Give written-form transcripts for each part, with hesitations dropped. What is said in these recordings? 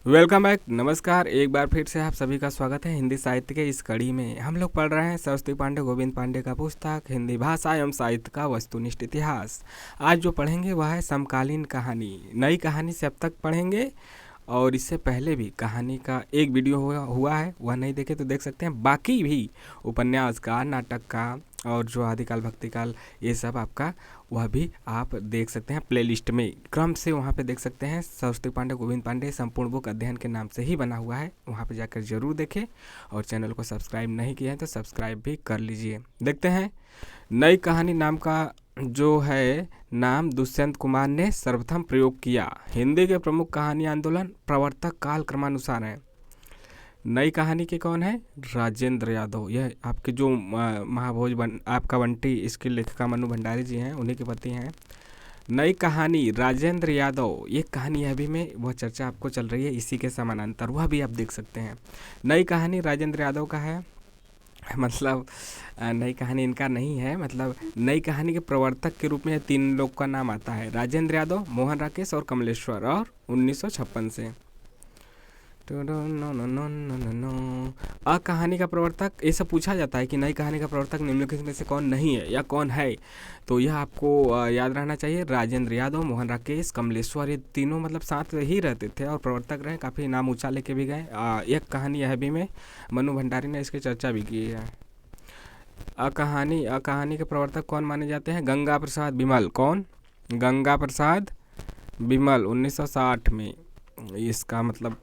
Welcome back. नमस्कार, एक बार फिर से आप सभी का स्वागत है हिंदी साहित्य के इस कड़ी में। हम लोग पढ़ रहे हैं सरस्वती पांडे गोविंद पांडे का पुस्तक हिंदी भाषा एवं साहित्य का वस्तुनिष्ठ इतिहास। आज जो पढ़ेंगे वह है समकालीन कहानी। नई कहानी से अब तक पढ़ेंगे और इससे पहले भी कहानी का एक वीडियो हुआ है, वह नहीं देखे तो देख सकते हैं। बाकी भी उपन्यास का, नाटक का और जो आदिकाल भक्तिकाल ये सब आपका, वह भी आप देख सकते हैं प्लेलिस्ट में क्रम से। वहाँ पे देख सकते हैं सरस्वती पांडे गोविंद पांडे संपूर्ण बुक अध्ययन के नाम से ही बना हुआ है, वहाँ पे जाकर जरूर देखें। और चैनल को सब्सक्राइब नहीं किया है तो सब्सक्राइब भी कर लीजिए। देखते हैं नई कहानी नाम का जो है नाम दुष्यंत कुमार ने सर्वप्रथम प्रयोग किया। हिंदी के प्रमुख कहानी आंदोलन प्रवर्तक काल क्रमानुसार है। नई कहानी के कौन है? राजेंद्र यादव। यह आपके जो महाभोज आपका बंटी, इसके लेखिका मनु भंडारी जी हैं, उन्हीं के पति हैं। नई कहानी राजेंद्र यादव, ये कहानी अभी में वह चर्चा आपको चल रही है, इसी के समानांतर वह भी आप देख सकते हैं। नई कहानी राजेंद्र यादव का है, मतलब नई कहानी इनका नहीं है। मतलब नई कहानी के प्रवर्तक के रूप में तीन लोग का नाम आता है, राजेंद्र यादव, मोहन राकेश और कमलेश्वर, और 1956 से। अ कहानी का प्रवर्तक, ये सब पूछा जाता है कि नई कहानी का प्रवर्तक निम्नलिखित में से कौन नहीं है या कौन है, तो यह आपको याद रहना चाहिए। राजेंद्र यादव, मोहन राकेश, कमलेश्वर, ये तीनों मतलब साथ ही रहते थे और प्रवर्तक रहे, काफ़ी नाम ऊंचा लेके भी गए। एक कहानी यह भी में मनु भंडारी ने इसकी चर्चा भी की है। अ कहानी के प्रवर्तक कौन माने जाते हैं? गंगा प्रसाद बिमल। कौन? गंगा प्रसाद बिमल, 1960 में इसका मतलब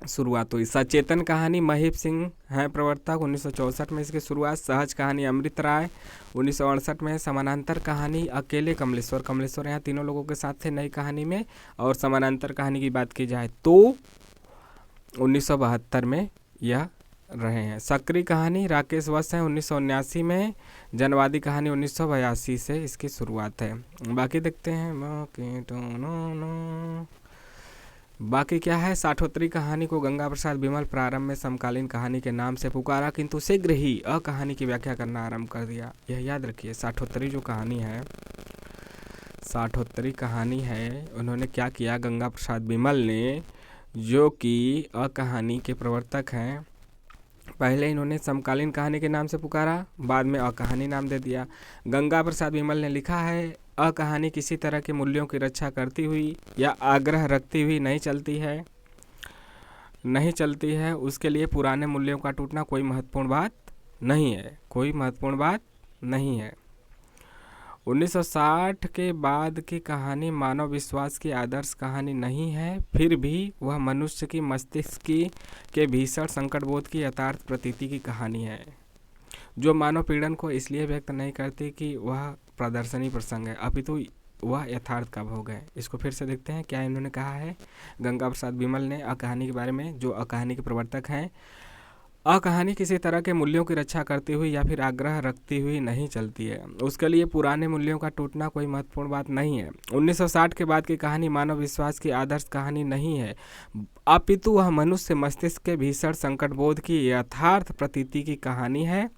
शुरुआत हुई। सचेतन कहानी महीप सिंह हैं प्रवर्तक, 1964 में इसकी शुरुआत। सहज कहानी अमृत राय, 1968 में। समानांतर कहानी अकेले कमलेश्वर यहाँ तीनों लोगों के साथ थे नई कहानी में। और समानांतर कहानी की बात की जाए तो 1972 में यह रहे हैं। सक्रिय कहानी राकेश वत्स हैं, 1979 में। जनवादी कहानी 1982 से इसकी शुरुआत है। बाकी देखते हैं बाकी क्या है। साठोत्तरी कहानी को गंगा प्रसाद बिमल प्रारंभ में समकालीन कहानी के नाम से पुकारा, किंतु शीघ्र ही अ कहानी की व्याख्या करना आरंभ कर दिया। यह याद रखिए, साठोत्तरी जो कहानी है, साठोत्तरी कहानी है, उन्होंने क्या किया, गंगा प्रसाद बिमल ने, जो कि अ कहानी के प्रवर्तक हैं, पहले इन्होंने समकालीन कहानी के नाम से पुकारा, बाद में अ कहानी नाम दे दिया। गंगा प्रसाद बिमल ने लिखा है, अ कहानी किसी तरह के मूल्यों की रक्षा करती हुई या आग्रह रखती हुई नहीं चलती है। उसके लिए पुराने मूल्यों का टूटना कोई महत्वपूर्ण बात नहीं है। 1960 के बाद की कहानी मानव विश्वास की आदर्श कहानी नहीं है, फिर भी वह मनुष्य की मस्तिष्क के भीषण संकटबोध की यथार्थ प्रतीति की कहानी है, जो मानव पीड़न को इसलिए व्यक्त नहीं करती कि वह प्रदर्शनी प्रसंग है, अपितु वह यथार्थ का भोग है। इसको फिर से देखते हैं क्या इन्होंने कहा है गंगा प्रसाद बिमल ने अ कहानी के बारे में, जो अ कहानी के प्रवर्तक हैं। अ कहानी किसी तरह के मूल्यों की रक्षा करती हुई या फिर आग्रह रखती हुई नहीं चलती है। उसके लिए पुराने मूल्यों का टूटना कोई महत्वपूर्ण बात नहीं है। 1960 के बाद की कहानी मानव विश्वास की आदर्श कहानी नहीं है, अपितु वह मनुष्य मस्तिष्क के भीषण संकटबोध की यथार्थ प्रतीति की कहानी है,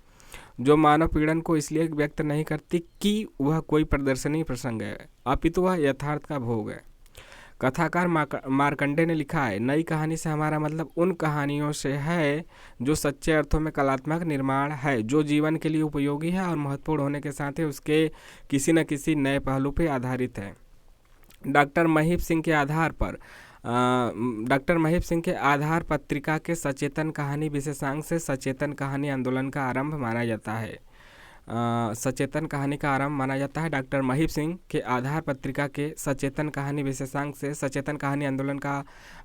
जो मानव पीड़न को इसलिए व्यक्त नहीं करती कि वह कोई प्रदर्शनी प्रसंग है, अपितु वह यथार्थ का भोग है। कथाकार मार्कंडे ने लिखा है, नई कहानी से हमारा मतलब उन कहानियों से है जो सच्चे अर्थों में कलात्मक निर्माण है, जो जीवन के लिए उपयोगी है और महत्वपूर्ण होने के साथ ही उसके किसी न किसी नए पहलू पर आधारित है। डॉक्टर महीप सिंह के आधार पत्रिका के सचेतन कहानी विशेषांक से सचेतन कहानी आंदोलन का आरंभ माना जाता है। सचेतन कहानी का आरंभ माना जाता है। डॉक्टर महीप सिंह के आधार पत्रिका के सचेतन कहानी विशेषांक से सचेतन कहानी आंदोलन का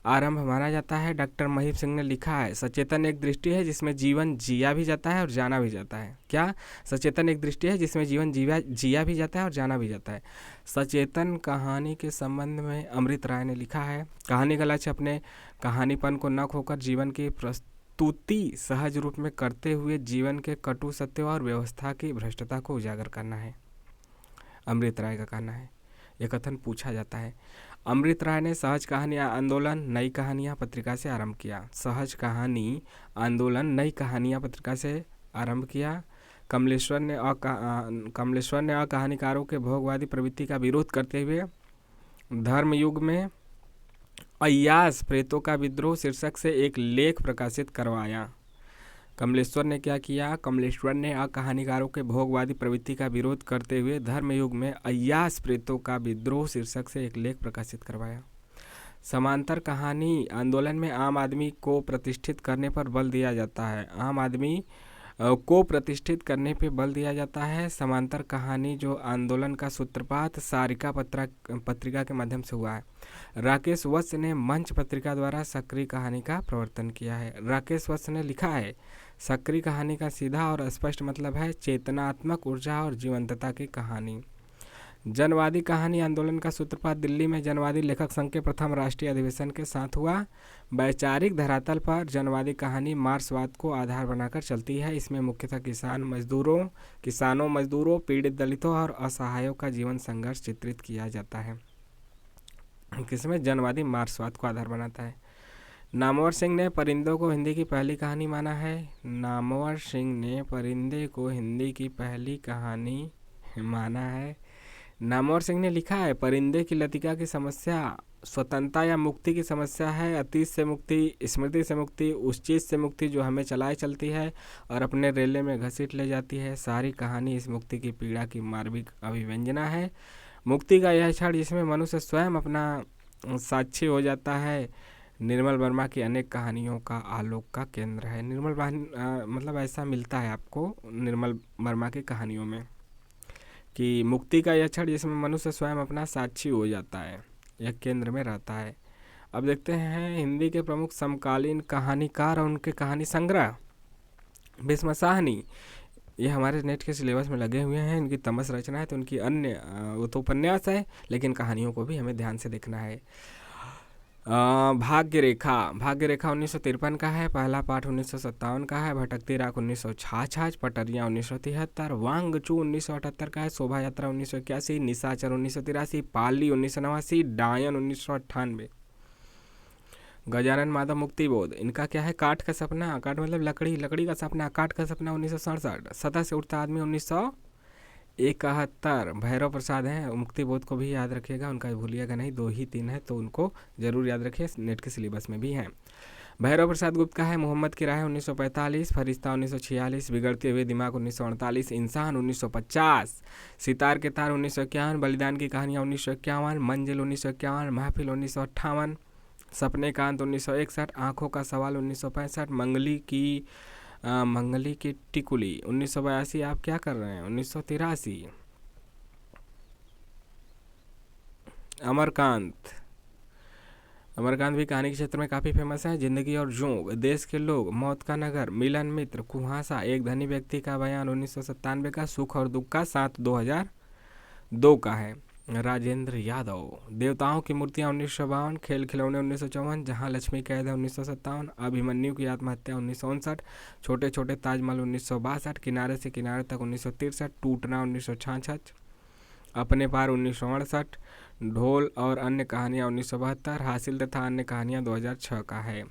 आरंभ माना जाता है। डॉक्टर महीप सिंह ने लिखा है, सचेतन एक दृष्टि है जिसमें जीवन जिया भी जाता है और जाना भी जाता है। क्या? सचेतन एक दृष्टि है जिसमें जीवन जिया भी जाता है और जाना भी जाता है। सचेतन कहानी के संबंध में अमृत राय ने लिखा है, कहानी का लक्ष्य अपने कहानीपन को न खोकर जीवन की स्तुति सहज रूप में करते हुए जीवन के कटु सत्य और व्यवस्था की भ्रष्टता को उजागर करना है। अमृत राय का कहना है, यह कथन पूछा जाता है। अमृत राय ने सहज कहानी आंदोलन नई कहानियाँ पत्रिका से आरंभ किया। सहज कहानी आंदोलन नई कहानियाँ पत्रिका से आरंभ किया। कमलेश्वर ने कहानीकारों के भोगवादी प्रवृत्ति का विरोध करते हुए धर्मयुग में अय्याज प्रेतों का विद्रोह शीर्षक से एक लेख प्रकाशित करवाया। कमलेश्वर ने क्या किया? कमलेश्वर ने कहानीकारों के भोगवादी प्रवृत्ति का विरोध करते हुए धर्मयुग में अय्याज प्रेतों का विद्रोह शीर्षक से एक लेख प्रकाशित करवाया। समांतर कहानी आंदोलन में आम आदमी को प्रतिष्ठित करने पर बल दिया जाता है। आम आदमी को प्रतिष्ठित करने पे बल दिया जाता है। समांतर कहानी जो आंदोलन का सूत्रपात सारिका पत्रिका के माध्यम से हुआ है। राकेश वत्स ने मंच पत्रिका द्वारा सक्रिय कहानी का प्रवर्तन किया है। राकेश वत्स ने लिखा है, सक्रिय कहानी का सीधा और स्पष्ट मतलब है चेतनात्मक ऊर्जा और जीवंतता की कहानी। जनवादी कहानी आंदोलन का सूत्रपात दिल्ली में जनवादी लेखक संघ के प्रथम राष्ट्रीय अधिवेशन के साथ हुआ। वैचारिक धरातल पर जनवादी कहानी मार्क्सवाद को आधार बनाकर चलती है। इसमें मुख्यतः किसानों मजदूरों पीड़ित दलितों और असहायों का जीवन संघर्ष चित्रित किया जाता है। किसमें? जनवादी मार्क्सवाद को आधार बनाता है। नामवर सिंह ने परिंदों को हिंदी की पहली कहानी माना है। नामवर सिंह ने परिंदे को हिंदी की पहली कहानी माना है। नामवर सिंह ने लिखा है, परिंदे की लतिका की समस्या स्वतंत्रता या मुक्ति की समस्या है। अतीत से मुक्ति, स्मृति से मुक्ति, उस चीज़ से मुक्ति जो हमें चलाए चलती है और अपने रेले में घसीट ले जाती है। सारी कहानी इस मुक्ति की पीड़ा की मार्मिक अभिव्यंजना है। मुक्ति का यह क्षण जिसमें मनुष्य स्वयं अपना साक्षी हो जाता है, निर्मल वर्मा की अनेक कहानियों का आलोक का केंद्र है। मतलब ऐसा मिलता है आपको निर्मल वर्मा की कहानियों में कि मुक्ति का यह क्षण जिसमें मनुष्य स्वयं अपना साक्षी हो जाता है, यह केंद्र में रहता है। अब देखते हैं हिंदी के प्रमुख समकालीन कहानीकार और उनके कहानी संग्रह। भीष्म साहनी, ये हमारे नेट के सिलेबस में लगे हुए हैं। इनकी तमस रचना है तो उनकी अन्य वो तो उपन्यास है, लेकिन कहानियों को भी हमें ध्यान से देखना है। भाग्य रेखा 1953 का है। पहला पाठ 1957 का है। भटकती राख 1966, पटरियाँ 1973, वांगचू 1978 का है। शोभा यात्रा 1981, निशाचर 1983, पाली 1989, डायन 1998। गजानन माधव मुक्तिबोध, इनका क्या है? काठ का सपना, काठ मतलब लकड़ी का सपना, काठ का सपना 1967, सतह से उठता आदमी 1971। भैरव प्रसाद हैं, मुक्तिबोध को भी याद रखिएगा, उनका भूलिएगा नहीं, 2 ही 3 है तो उनको जरूर याद रखिए, नेट के सिलेबस में भी हैं। भैरव प्रसाद गुप्त का है मोहम्मद की राह 1945, फरिश्ता 1946, बिगड़ते हुए दिमाग 1948, इंसान 1950, सितार के तार 1951, बलिदान की कहानियाँ 1951, मंजिल 1951, महफिल 1958, सपने का अंत 1961, आँखों का सवाल 1965, मंगली की टिकुली 1982। आप क्या कर रहे हैं? 1983। अमरकांत भी कहानी के क्षेत्र में काफ़ी फेमस है। जिंदगी और जोग, देश के लोग, मौत का नगर, मिलन मित्र, कुहासा, एक धनी व्यक्ति का बयान 1997 का, सुख और दुख का साथ 2002 का है। राजेंद्र यादव, देवताओं की मूर्तियाँ 1952, खेल खिलौने 1954, जहाँ लक्ष्मी कैद है 1957, अभिमन्यु की आत्महत्या 1959, छोटे छोटे ताजमहल 1962, किनारे से किनारे तक 1963, टूटना 1966, अपने पार 1968, ढोल और अन्य कहानियाँ 1972, हासिल तथा अन्य कहानियाँ 2006 का है।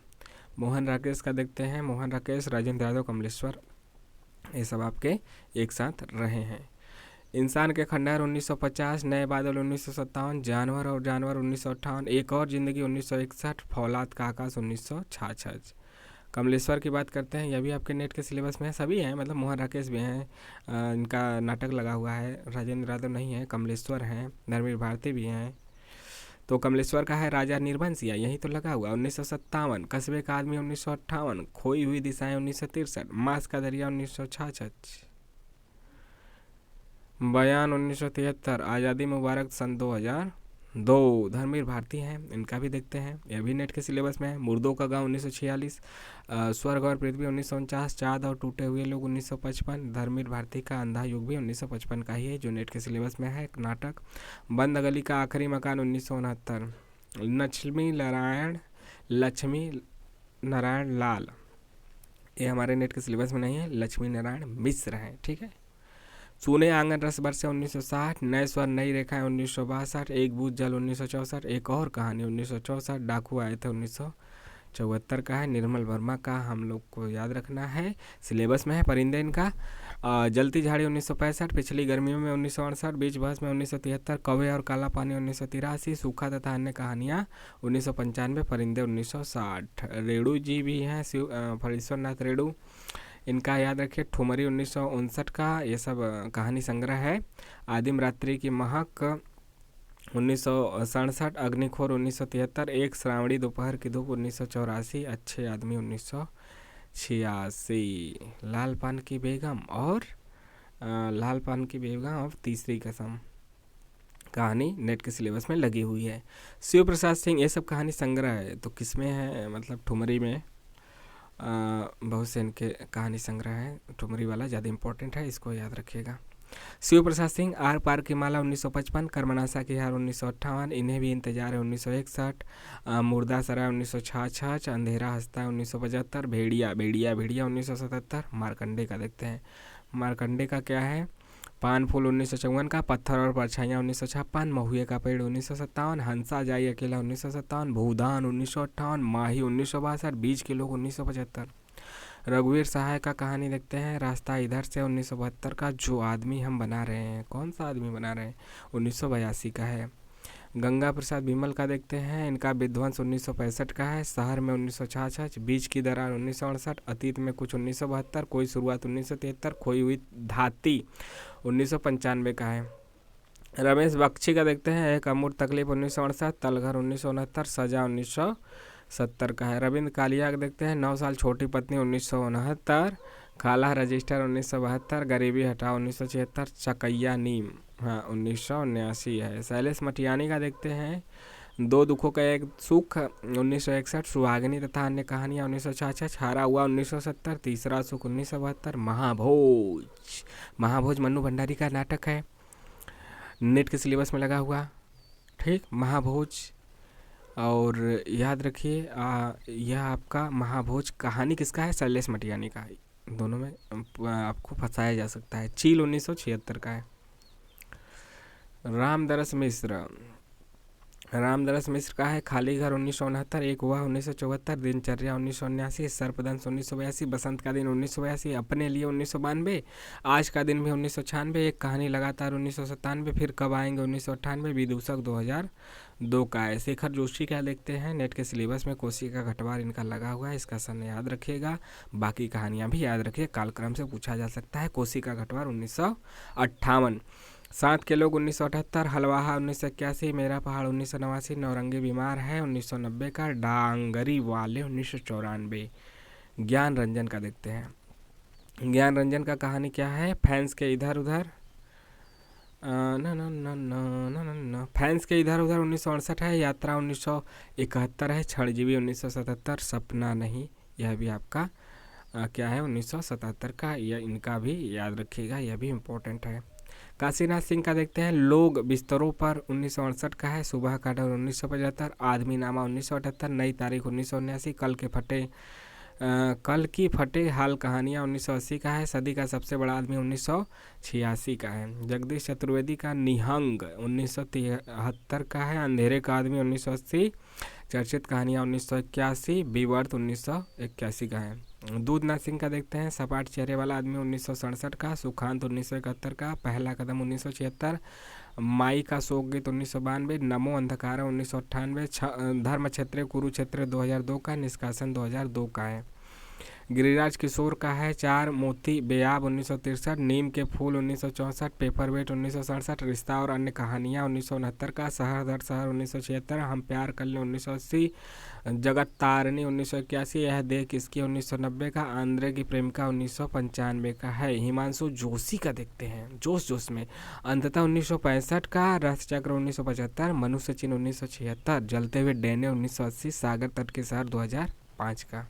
मोहन राकेश का देखते हैं। मोहन राकेश, राजेंद्र यादव, कमलेश्वर, ये सब आपके एक साथ रहे हैं। इंसान के खंडहर 1950, नए बादल 1957, जानवर और जानवर 1958, एक और जिंदगी 1961, फौलाद का आकाश 1966। कमलेश्वर की बात करते हैं, यह भी आपके नेट के सिलेबस में है, सभी हैं, मतलब मोहन राकेश भी हैं, इनका नाटक लगा हुआ है। राजेंद्र यादव नहीं है, कमलेश्वर हैं, धर्मवीर भारती भी हैं। तो कमलेश्वर का है राजा निर्वंशिया, यही तो लगा हुआ 1957, कस्बे का आदमी 1958, खोई हुई दिशाएं 1963, मांस का दरिया 1966, बयान 1973, आज़ादी मुबारक सन 2002। धर्मवीर भारती हैं, इनका भी देखते हैं, यह भी नेट के सिलेबस में है। मुर्दों का गांव 1946, स्वर्ग और पृथ्वी 1949, चाँद और टूटे हुए लोग 1955। धर्मवीर भारती का अंधा युग भी 1955 का ही है, जो नेट के सिलेबस में है। नाटक बंद गली का आखिरी मकान 1969। लक्ष्मी नारायण लाल, ये हमारे नेट के सिलेबस में नहीं है, लक्ष्मी नारायण मिश्र हैं, ठीक है। सूने आंगन रस बरसे 1960, नए स्वर नई रेखाएं 1962, एक बूंद जल 1964, एक और कहानी 1964, डाकू आए थे 1974 का है। निर्मल वर्मा का हम लोग को याद रखना है, सिलेबस में है परिंदे इनका। जलती झाड़ी 1965, पिछली गर्मियों में 1968, बीच बहस में 1973, कौवे और काला पानी 1983, सूखा तथा अन्य कहानियाँ 1995, परिंदे 1960। रेणु जी भी हैं, फणीश्वर नाथ रेणु, इनका याद रखिए। ठुमरी 1959 का ये सब कहानी संग्रह है। आदिम रात्रि की महक 1967, अग्निखोर 1973, एक श्रावणी दोपहर की धूप 1984, अच्छे आदमी 1986, लाल पान की बेगम और तीसरी कसम कहानी नेट के सिलेबस में लगी हुई है। शिव प्रसाद सिंह, ये सब कहानी संग्रह है, तो किसमें है, मतलब ठुमरी में बहुत से इनके कहानी संग्रह है। ठुमरी वाला ज़्यादा इंपॉर्टेंट है, इसको याद रखिएगा। शिव प्रसाद सिंह, आर पार की माला 1955, कर्मनाशा की हार 1958, इन्हें भी इंतजार है 1961, मुर्दा सराय 1966, अंधेरा हंसता है 1975, भेड़िया भेड़िया भेड़िया 1977। मार्कंडे का देखते हैं, मार्कंडे का क्या है। पान फूल 1954 का, पत्थर और परछाइयाँ 1956, महुए का पेड़ 1957, हंसा जाई अकेला 1957, भूदान 1958, माही 1962, बीज के लोग 1975। रघुवीर सहाय का कहानी देखते हैं, रास्ता इधर से 1972 का, जो आदमी हम बना रहे हैं, कौन सा आदमी बना रहे हैं, 1982 का है। गंगा प्रसाद बिमल का देखते हैं, इनका विध्वंस 1965 का है, शहर में 1966, बीच की दरार 1968, अतीत में कुछ 1972, कोई शुरुआत 1973, खोई हुई धाती 1995 का है। रमेश बख्शी का देखते हैं, एक अमूर्त तकलीफ 1968, तलघर 1969, सजा 1970 का है। रविंद्र कालिया का देखते हैं, 9 साल छोटी पत्नी 1969, खाला रजिस्टर 1972, गरीबी हटाओ 1976, चकैया नीम 1979 है। शैलेश मटियानी का देखते हैं, 2 दुखों का एक सुख 1961, सुहागिनी तथा अन्य कहानियाँ 1966, हारा हुआ 1970, तीसरा सुख 1972, महाभोज मन्नू भंडारी का नाटक है, नेट के सिलेबस में लगा हुआ, ठीक, महाभोज। और याद रखिए यह आपका महाभोज कहानी किसका है, शैलेश मटियानी का है। दोनों में आपको फंसाया जा सकता है। चील 1976 का है। रामदरस मिश्र का है, खाली घर 1969, एक हुआ 1974, दिनचर्या 1979, सर्पदंश 1982, बसंत का दिन 1982, अपने लिए 1992, आज का दिन भी 1996, एक कहानी लगातार 1997, फिर कब आएंगे 1998, विदूषक 2002 का है। शेखर जोशी का देखते हैं, नेट के सिलेबस में कोसी का घटवार इनका लगा हुआ है, इसका सन याद रखिएगा, बाकी कहानियाँ भी याद रखिए, कालक्रम से पूछा जा सकता है। कोसी का घटवार 1958, 7 के लोग 1978, हलवाहा 1981, मेरा पहाड़ 1989, नौरंगी बीमार है 1990 का, डांगरी वाले 1994। ज्ञान रंजन का देखते हैं, ज्ञान रंजन का कहानी क्या है, फैंस के इधर उधर फैंस के इधर उधर 1968 है, यात्रा 1971 है, क्षणजीवी 1977, सपना नहीं, यह भी आपका क्या है 1977 का, यह इनका भी याद रखिएगा, यह भी इम्पोर्टेंट है। काशीनाथ सिंह का देखते हैं, लोग बिस्तरों पर 1968 का है, सुबह का डर 1975, आदमी नामा 1978, नई तारीख 1979, कल की फटे हाल कहानियाँ 1980 का है, सदी का सबसे बड़ा आदमी 1986 का है। जगदीश चतुर्वेदी का निहंग 1973 का है, अंधेरे का आदमी 1980, चर्चित कहानियाँ 1981, विवर्त 1981 का है। दूधनाथ सिंह का देखते हैं, सपाट चेहरे वाला आदमी 1967 का, सुखांत 1971 का, पहला कदम 1976, माई का शोक गीत 1992, नमो अंधकारा 1998, धर्म क्षेत्र कुरुक्षेत्र 2002 का, निष्कासन 2002 का है। गिरिराज किशोर का है, 4 मोती बेयाब 1963, नीम के फूल 1964, पेपरवेट 1967, रिश्ता और अन्य कहानियाँ 1969 का, शहर दर शहर 1976, हम प्यार कर लें 1980, जगत तारणी 1981, यह देख इसकी 1990 का, आंध्रे की प्रेमिका 1995 का है। हिमांशु जोशी का देखते हैं, जोश में, अंततः 1965 का, रथ चक्र 1975, मनुष्य चिन्ह 1976, जलते हुए डैने 1980, सागर तट के शहर 2005 का।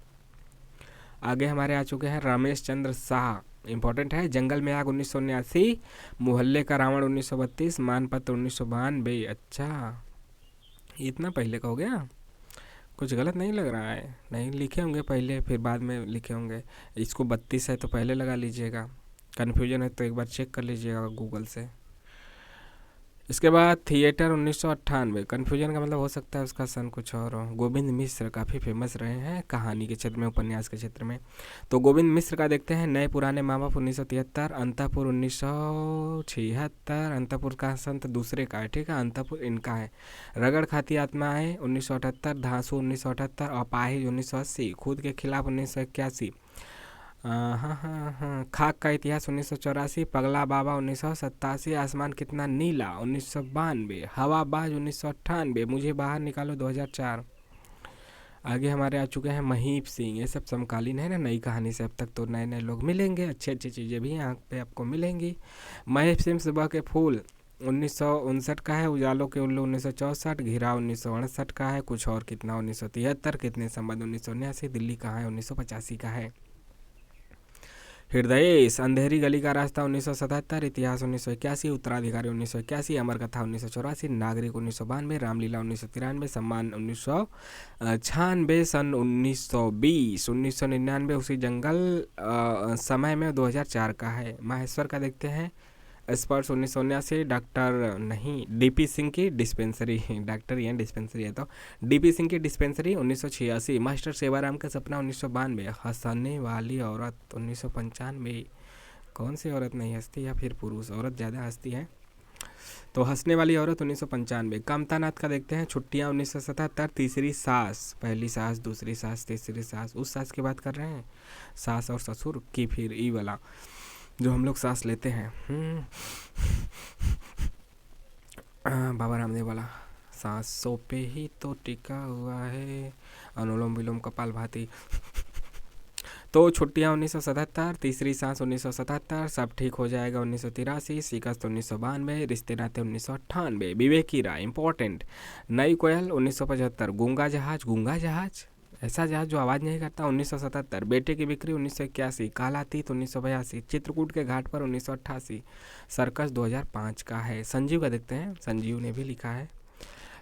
आगे हमारे आ चुके हैं रमेश चंद्र शाह, इंपॉर्टेंट है, जंगल में आग 1979, मोहल्ले का रावण 1932, मानपत्र 1992। अच्छा, इतना पहले का हो गया, कुछ गलत नहीं लग रहा है, नहीं लिखे होंगे पहले फिर बाद में लिखे होंगे, इसको 32 है तो पहले लगा लीजिएगा, कन्फ्यूजन है तो एक बार चेक कर लीजिएगा गूगल से। इसके बाद थिएटर 1998, कन्फ्यूजन का मतलब हो सकता है उसका सन कुछ और हो। गोविंद मिश्र काफ़ी फेमस रहे हैं कहानी के क्षेत्र में, उपन्यास के क्षेत्र में। तो गोविंद मिश्र का देखते हैं, नए पुराने माँ बाप 1973, अंतःपुर 1976, अंतःपुर का संत दूसरे का है, ठीक है, अंतःपुर इनका है। रगड़ खाती आत्माएं 1978, धांसू 1978, अपाहिज 1980, खुद के खिलाफ 1981, हाँ हाँ हाँ, खाक का इतिहास 1984, पगला बाबा 1987, आसमान कितना नीला 1992, हवाबाज 1998, मुझे बाहर निकालो 2004। आगे हमारे आ चुके हैं महीप सिंह, ये सब समकालीन है ना, नई कहानी से। अब तक तो नए नए लोग मिलेंगे, अच्छी अच्छी चीज़ें भी यहाँ पे आपको मिलेंगी। महीप सिंह सुबह के फूल 1959 का है, उजालों के उल्लू 1964, घिरा 1968 का है, कुछ और कितना 1973, कितने संबंध 1979, दिल्ली कहाँ है 1985 का है। हृदय अंधेरी गली का रास्ता 1977, इतिहास 1981, उत्तराधिकारी 1981, अमर कथा 1984, नागरिक 1992, रामलीला 1993, सम्मान 1996, सन 1920, 1999 उसी जंगल समय में 2004 का है। माहेश्वर का देखते हैं, स्पर्श 1979, डॉक्टर नहीं डीपी सिंह की डिस्पेंसरी, डॉक्टर ये डिस्पेंसरी है तो डीपी सिंह की डिस्पेंसरी 1986, मास्टर सेवाराम का सपना 1992, हंसने वाली औरत 1995, कौन सी औरत नहीं हंसती, या फिर पुरुष औरत ज़्यादा हंसती है, तो हंसने वाली औरत 1995। कामतानाथ का देखते हैं, छुट्टियाँ 1977, तीसरी सास, पहली सास, दूसरी सास, तीसरी सास, उस सास की बात कर रहे हैं, सास और ससुर की, फिर ई वाला जो हम लोग सांस लेते हैं, बाबा रामदेव वाला, सांसों पे ही तो टिका हुआ है अनुलोम विलोम कपाल भाती। तो छुट्टियाँ 1977, तीसरी सांस 1977, सब ठीक हो जाएगा 1983, शिकस्त 1992, रिश्ते नाते 1998, विवेक की राय इंपॉर्टेंट, नई कोयल 1975, गूंगा जहाज, गूंगा जहाज ऐसा जहाज जो आवाज़ नहीं करता 1977, बेटे की बिक्री 1981, कालातीत 1982, चित्रकूट के घाट पर 1988, सर्कस 2005 का है। संजीव का देखते हैं, संजीव ने भी लिखा है,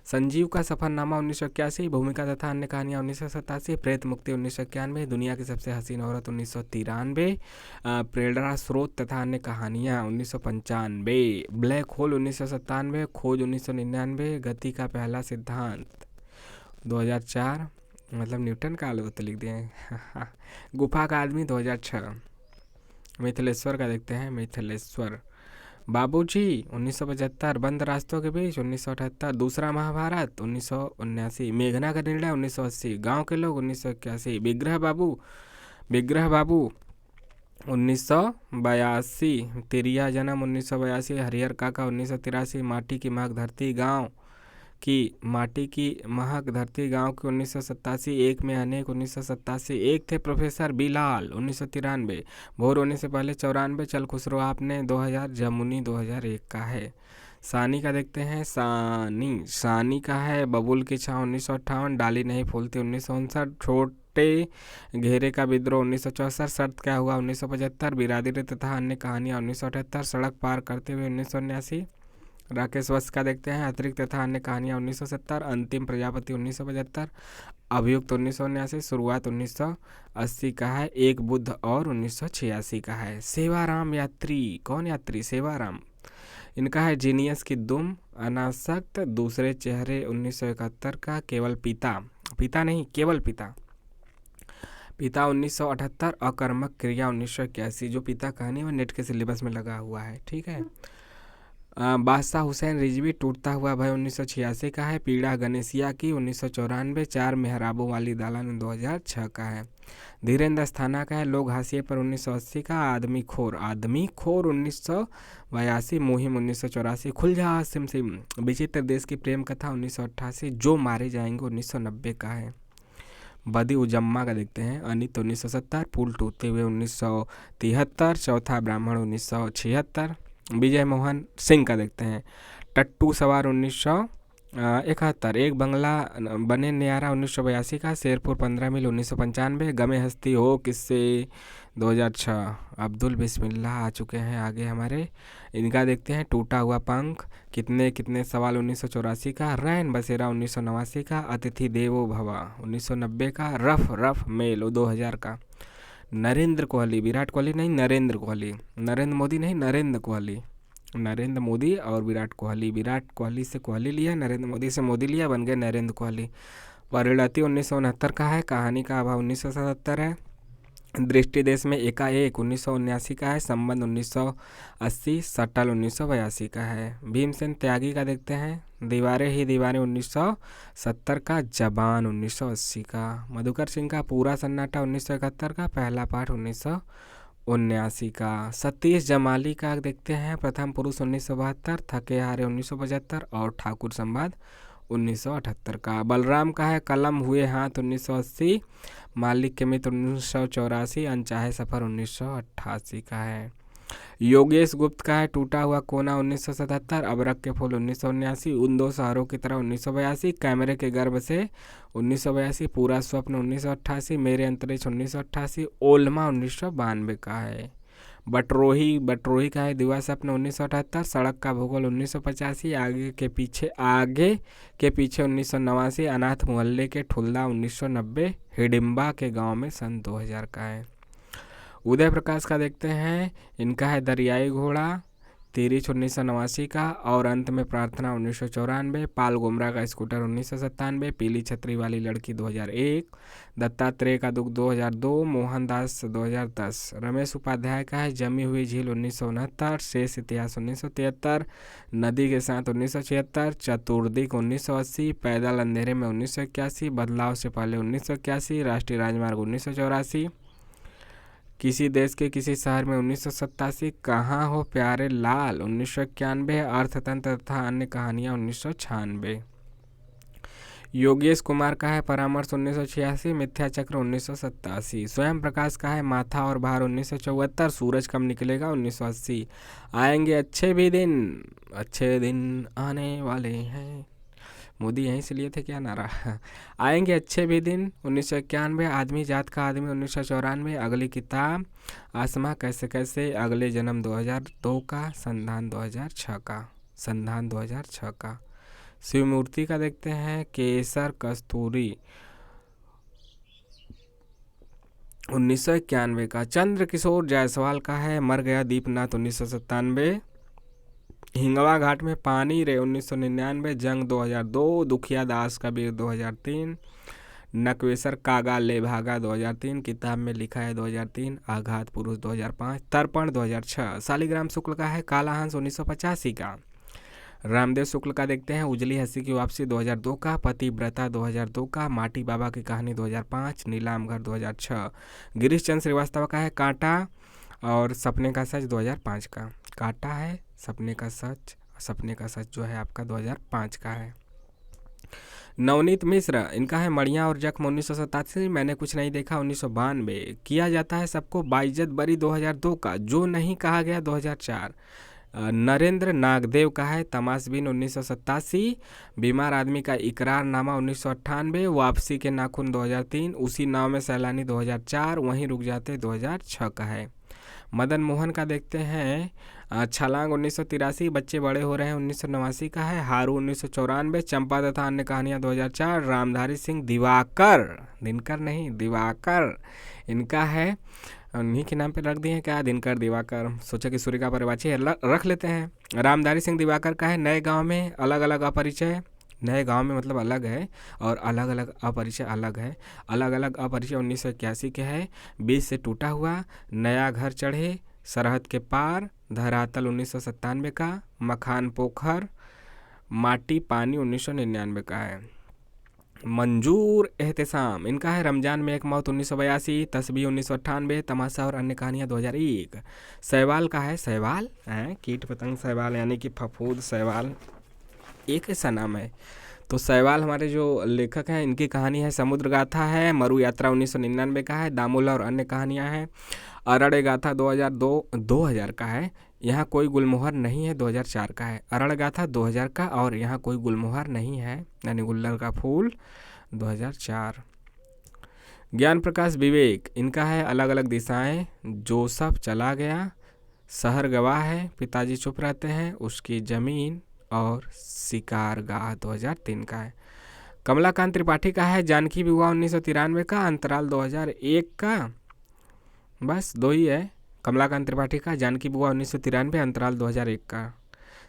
संजीव का सफ़रनामा 1981, भूमिका तथा अन्य कहानियाँ 1987, प्रेत मुक्ति 1991, दुनिया की सबसे हसीन औरत 1993, प्रेरणा स्रोत तथा अन्य कहानियाँ 1995, ब्लैक होल 1997, खोज 1999, गति का पहला सिद्धांत 2004, मतलब न्यूटन का आलो तो लिख दिए हैं। गुफा का आदमी 2006, मिथिलेश्वर का देखते हैं, मिथिलेश्वर, बाबूजी 1975, बंद रास्तों के बीच 1978, दूसरा महाभारत 1979, मेघना का निर्णय 1980, गांव के लोग 1981, विग्रह बाबू 1982, तिरिया जन्म 1982, हरिहर काका 1983, माटी की महक धरती गाँव की, माटी की महक धरती गांव की 1987, एक में अनेक 1987, एक थे प्रोफेसर बिलाल 1993, भोर होने से पहले 94, चल खुसरो आपने 2000, जमुनी 2001 का है। सानी का देखते हैं, सानी का है, बबुल की छाँव 1958, डाली नहीं फूलती 1959, छोटे घेरे का विद्रोह 1964, शर्त क्या हुआ 1975, बिरादरी तथा अन्य कहानियाँ 1978, सड़क पार करते हुए 1979, राकेश वत्स का देखते हैं, अतिरिक्त तथा अन्य कहानियाँ 1970, अंतिम प्रजापति 1975, अभियुक्त 1979, शुरुआत 1980 का है, एक बुद्ध और 1986 का है। सेवाराम यात्री, कौन यात्री, सेवाराम, इनका है जीनियस की दुम, अनासक्त, दूसरे चेहरे 1971 का, केवल पिता, पिता नहीं केवल पिता, पिता 1978, अकर्मक क्रिया 1981, जो पिता कहानी वो नेट के सिलेबस में लगा हुआ है, ठीक है। बादशाह हुसैन रिजवी, टूटता हुआ भय 1986 का है, पीड़ा गणेशिया की 1994, चार मेहराबों वाली दालान 2006 का है। धीरेन्द्र अस्थाना का है, लोग हाशिए पर 1980 का, आदमी खोर 1982, मुहिम 1984, खुल जा सिम सिम, विचित्र देश की प्रेम कथा 1988, जो मारे जाएंगे 1990 का है। बदी उजम्मा का देखते हैं, अनित 1970, पुल टूटते हुए 1973, चौथा ब्राह्मण 1976, विजय मोहन सिंह का देखते हैं, टट्टू सवार 1971, एक बंगला बने न्यारा 1982 का, शेरपुर 15 मील 1995, गमे हस्ती हो किससे 2006, अब्दुल बिस्मिल्लाह आ चुके हैं आगे हमारे, इनका देखते हैं, टूटा हुआ पंख, कितने कितने सवाल 1984 का, रैन बसेरा 1989 का, अतिथि देवो भवा 1990 का, रफ मेल 2000 का, नरेंद्र कोहली, विराट कोहली नहीं नरेंद्र कोहली, नरेंद्र मोदी नहीं नरेंद्र कोहली नरेंद्र मोदी और विराट कोहली से कोहली लिया, नरेंद्र मोदी से मोदी लिया, बन गए नरेंद्र कोहली। परिणति 1969 का है, कहानी का अभाव 1977 है। दृष्टि देश में एकाएक 1979 का है, संबंध 1980, सटल 1982 का है। भीमसेन त्यागी का देखते हैं, दीवारें ही दीवारें 1970 का, जबान 1980 का। मधुकर सिंह का पूरा सन्नाटा 1971 का, पहला पाठ 1979 का। सतीश जमाली का देखते हैं, प्रथम पुरुष 1972, थके हारे 1975 और ठाकुर संवाद 1978 का। बलराम का है, कलम हुए हाथ 1980, मालिक के मित्र 1984, अनचाहे सफ़र 1988 का है। योगेश गुप्त का है, टूटा हुआ कोना 1977, अबरक के फूल 1979, उन दो शहरों की तरह 1982, कैमरे के गर्भ से 1982, पूरा स्वप्न 1988, मेरे अंतरिक्ष 1988, ओल्मा 1992 का है। बटरोही का है, दिवा स्वप्न 1978, सड़क का भूगोल 1985, आगे के पीछे 1989, अनाथ मोहल्ले के ठुल्दा 1990, हिडिम्बा के गांव में सन 2000 का है। उदय प्रकाश का देखते हैं, इनका है दरियाई घोड़ा, तिरिच 1989 का, और अंत में प्रार्थना 1994, पाल गुमरा का स्कूटर 1997, पीली छतरी वाली लड़की 2001, दत्तात्रेय का दुख 2002, मोहनदास 2010, रमेश उपाध्याय का है जमी हुई झील 1969, शेष इतिहास 1973, नदी के साथ 1976, चतुर्दिक 1980, पैदल अंधेरे में 1981, बदलाव से पहले 1981, राष्ट्रीय राजमार्ग 1984, किसी देश के किसी शहर में 1987, कहाँ हो प्यारे लाल 1991, अर्थतंत्र तथा अन्य कहानियाँ 1996। योगेश कुमार का है परामर्श 1986, मिथ्या चक्र 1987, स्वयं प्रकाश का है माथा और भार 1974, सूरज कब निकलेगा 1980, आएंगे अच्छे दिन आने वाले हैं, मोदी यहीं से लिए थे क्या नारा, आएंगे अच्छे भी दिन 1991, आदमी जात का आदमी 1994, अगली किताब आसमां कैसे कैसे, अगले जन्म 2002 का, संधान 2006 का। शिवमूर्ति का देखते हैं, केसर कस्तूरी 1991 का। चंद्र किशोर जायसवाल का है, मर गया दीपनाथ 1997, हिंगवा घाट में पानी रे 1999, जंग 2002, दुखिया दास कबीर 2003, नकवेसर कागा ले भागा 2003, किताब में लिखा है 2003, आघात पुरुष 2005, तर्पण 2006। शालिग्राम शुक्ल का है, काला हंस 1985 का। रामदेव शुक्ल का देखते हैं, उजली हंसी की वापसी 2002 का, पतिव्रता 2002 का, माटी बाबा की कहानी 2005, नीलाम घर 2006। गिरीश चंद्र श्रीवास्तव का है, कांटा और सपने का सच 2005 का। कांटा है, सपने का सच जो है आपका 2005 का है। नवनीत मिश्र, इनका है मड़ियाँ और जख्म 1987, मैंने कुछ नहीं देखा 1992, किया जाता है सबको बाइज्जत बरी 2002 का, जो नहीं कहा गया 2004। नरेंद्र नागदेव का है तमाशबीन 1987, बीमार आदमी का इकरारनामा 1998, वापसी के नाखून 2003, उसी नाव में सैलानी 2004, वहीं रुक जाते 2006 का है। मदन मोहन का देखते हैं, छलांग 1983, बच्चे बड़े हो रहे हैं 1989 का है। हारू 1994, चंपा तथा अन्य कहानियाँ 2004, रामधारी सिंह दिवाकर इनका है, उन्हीं के नाम पे रख दिए हैं क्या, दिनकर दिवाकर, सोचा कि सूर्य का परिवाची है रख लेते हैं। रामधारी सिंह दिवाकर का है नए गांव में अलग अलग अपरिचय, नए गांव में मतलब अलग है और अलग अलग अपरिचय अलग है। अलग अलग अपरिचय 1981 के है, 20 से टूटा हुआ, नया घर चढ़े, सरहद के पार, धरातल 1997 का, मखान पोखर, माटी पानी 1999 का है। मंजूर एहतेसाम, इनका है रमजान में एक मौत 1982, तस्बीह 1998, तमाशा और अन्य कहानियाँ 2001। शैवाल का है, शैवाल कीट पतंग शैवाल यानी कि फफूद शैवाल एक ऐसा नाम है। तो शैवाल हमारे जो लेखक हैं इनकी कहानी है समुद्र गाथा है, मरु यात्रा 1999 का है, दामुला और अन्य कहानियाँ हैं। अरण्य गाथा 2000 का है, यहाँ कोई गुलमोहर नहीं है 2004 का है। अरण्य गाथा 2000 का और यहाँ कोई गुलमोहर नहीं है यानी गुल्लर का फूल 2004। ज्ञान प्रकाश विवेक, इनका है अलग अलग दिशाएं, जोसफ चला गया, शहर गवाह है, पिताजी चुप रहते हैं, उसकी ज़मीन और शिकारगाह 2003 का है। कमलाकांत त्रिपाठी का है जानकी विवाह 1993 का, अंतराल 2001 का, बस दो ही है। कमलाकांत त्रिपाठी का जानकी विवाह 1993, अंतराल 2001 का।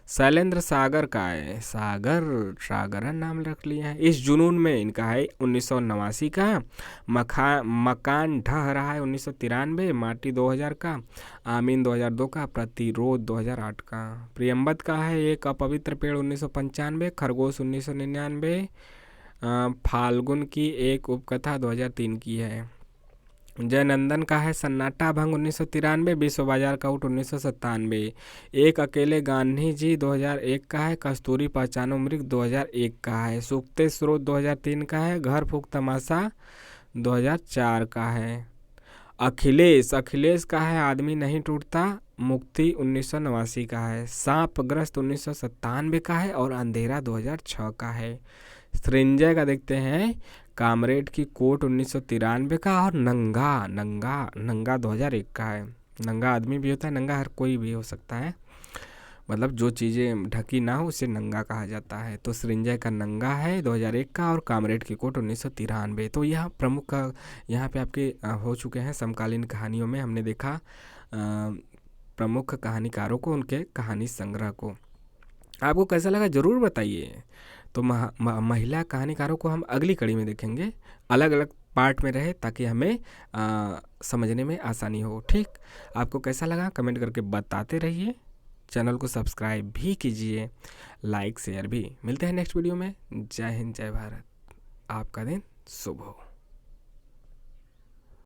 शैलेंद्र सागर का है, सागरन नाम रख लिया है। इस जुनून में इनका है 1989 का। मकान ढह रहा है 1993। माटी 2000 का। आमीन 2002 का। प्रतिरोध 2008 का। प्रियम्बत का है एक अपवित्र पेड़ 1995। खरगोश 1999। फाल्गुन की एक उपकथा 2003 की है। जयनंदन का है सन्नाटा भंग 1993। विश्व बाजार का उठ 1997। एक अकेले गांधी जी 2001 का है। कस्तूरी पहचानो मृग 2001 का है। सूखते स्रोत 2003 का है। घर फूक तमाशा 2004 का है। अखिलेश का है आदमी नहीं टूटता मुक्ति 1989 का है। सांपग्रस्त 1997 का है और अंधेरा 2006 का है। सृंजय का देखते हैं कामरेड की कोट 1993 का और नंगा 2001 का है। नंगा आदमी भी होता है, नंगा हर कोई भी हो सकता है, मतलब जो चीज़ें ढकी ना हो उसे नंगा कहा जाता है। तो सृंजय का नंगा है 2001 का और कामरेड की कोट 1993। तो यह प्रमुख यहाँ पे आपके हो चुके हैं समकालीन कहानियों में। हमने देखा प्रमुख कहानीकारों को, उनके कहानी संग्रह को। आपको कैसा लगा ज़रूर बताइए। तो महिला कहानीकारों को हम अगली कड़ी में देखेंगे, अलग अलग पार्ट में रहे ताकि हमें समझने में आसानी हो। ठीक, आपको कैसा लगा कमेंट करके बताते रहिए। चैनल को सब्सक्राइब भी कीजिए, लाइक शेयर भी। मिलते हैं नेक्स्ट वीडियो में। जय हिंद, जय भारत। आपका दिन शुभ हो।